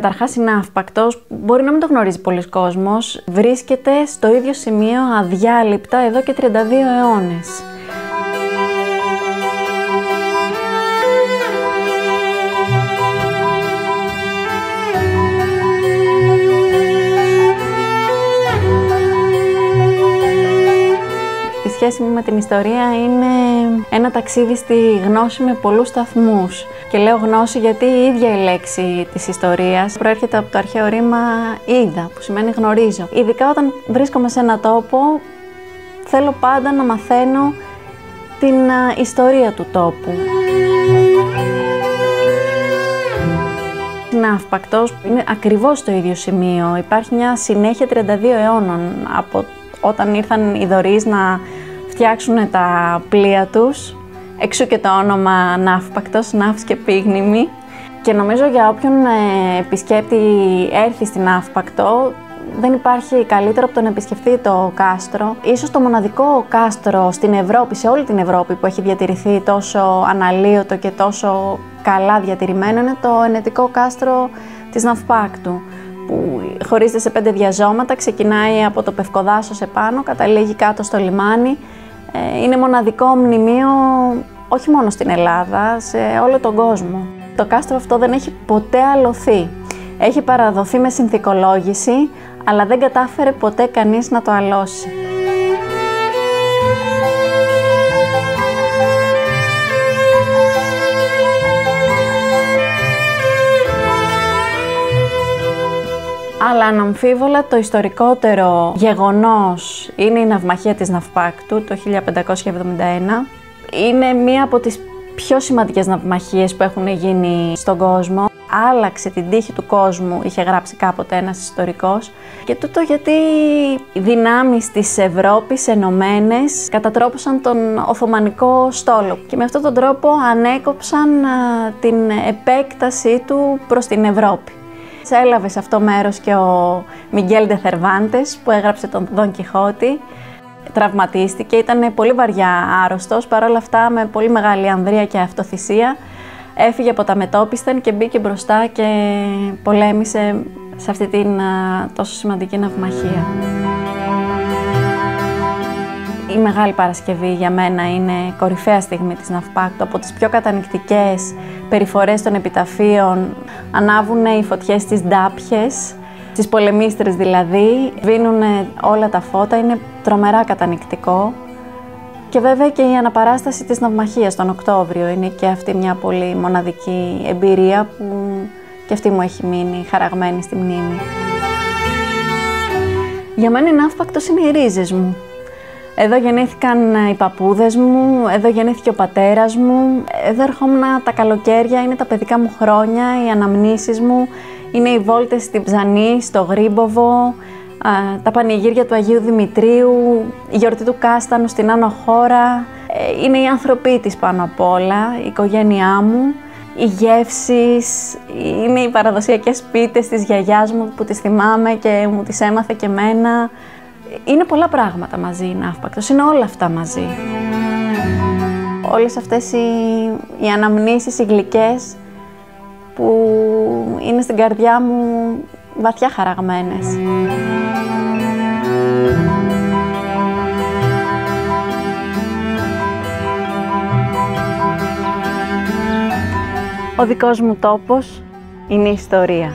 Καταρχάς, η Ναύπακτος, μπορεί να μην το γνωρίζει πολλοί κόσμος, βρίσκεται στο ίδιο σημείο αδιάλειπτα εδώ και 32 αιώνες. Η σχέση μου με την ιστορία είναι ένα ταξίδι στη γνώση με πολλούς σταθμούς. Και λέω γνώση γιατί η ίδια η λέξη της ιστορίας προέρχεται από το αρχαίο ρήμα είδα, που σημαίνει γνωρίζω. Ειδικά όταν βρίσκομαι σε ένα τόπο, θέλω πάντα να μαθαίνω την ιστορία του τόπου. Η Ναύπακτος είναι ακριβώς στο ίδιο σημείο. Υπάρχει μια συνέχεια 32 αιώνων από όταν ήρθαν οι δωρείς να φτιάξουν τα πλοία τους. Εξού και το όνομα Ναύπακτος, ναύς και πίγνημη. Και νομίζω για όποιον επισκέπτη έρθει στην Ναύπακτο, δεν υπάρχει καλύτερο από το να επισκεφτεί το κάστρο. Ίσως το μοναδικό κάστρο στην Ευρώπη, σε όλη την Ευρώπη, που έχει διατηρηθεί τόσο αναλύωτο και τόσο καλά διατηρημένο, είναι το ενετικό κάστρο της Ναυπάκτου, που χωρίζεται σε 5 διαζώματα, ξεκινάει από το Πευκοδάσος επάνω, καταλήγει κάτω στο λιμάνι. Είναι μοναδικό μνημείο όχι μόνο στην Ελλάδα, σε όλο τον κόσμο. Το κάστρο αυτό δεν έχει ποτέ αλωθεί. Έχει παραδοθεί με συνθηκολόγηση, αλλά δεν κατάφερε ποτέ κανείς να το αλώσει. Αλλά αναμφίβολα το ιστορικότερο γεγονός είναι η ναυμαχία της Ναυπάκτου το 1571. Είναι μία από τις πιο σημαντικές ναυμαχίες που έχουν γίνει στον κόσμο. Άλλαξε την τύχη του κόσμου, είχε γράψει κάποτε ένας ιστορικός. Και τούτο γιατί οι δυνάμεις της Ευρώπης ενωμένες κατατρόπωσαν τον Οθωμανικό στόλο και με αυτόν τον τρόπο ανέκοψαν την επέκτασή του προς την Ευρώπη. Έλαβε σε αυτό μέρος και ο Μιγγέλ ντε Θερβάντες που έγραψε τον Δον Κιχώτη. Τραυματίστηκε, ήταν πολύ βαριά άρρωστος, παρόλα αυτά με πολύ μεγάλη ανδρεία και αυτοθυσία έφυγε από τα μετώπισθεν και μπήκε μπροστά και πολέμησε σε αυτή την τόσο σημαντική ναυμαχία. Η Μεγάλη Παρασκευή για μένα είναι κορυφαία στιγμή της Ναυπάκτου, από τις πιο κατανυκτικές περιφορές των επιταφείων. Ανάβουν οι φωτιές στις ντάπιες, τις πολεμίστρες δηλαδή, σβήνουν όλα τα φώτα, είναι τρομερά κατανυκτικό. Και βέβαια και η αναπαράσταση της ναυμαχίας τον Οκτώβριο είναι και αυτή μια πολύ μοναδική εμπειρία που και αυτή μου έχει μείνει χαραγμένη στη μνήμη. Για μένα η Ναύπακτος είναι οι ρίζες μου. Εδώ γεννήθηκαν οι παππούδες μου, εδώ γεννήθηκε ο πατέρας μου, εδώ ερχόμουν τα καλοκαίρια, είναι τα παιδικά μου χρόνια, οι αναμνήσεις μου, είναι οι βόλτες στην Ψανή, στο Γρήμποβο, τα πανηγύρια του Αγίου Δημητρίου, η γιορτή του Κάστανου στην Άνω Χώρα, είναι οι άνθρωποι της πάνω απ' όλα, η οικογένειά μου, οι γεύσεις, είναι οι παραδοσιακές πίτες της γιαγιάς μου που τις θυμάμαι και μου τις έμαθε και εμένα. Είναι πολλά πράγματα μαζί η Ναύπακτος, είναι όλα αυτά μαζί. Όλες αυτές οι αναμνήσεις, οι γλυκές που είναι στην καρδιά μου βαθιά χαραγμένες. Ο δικός μου τόπος είναι η ιστορία.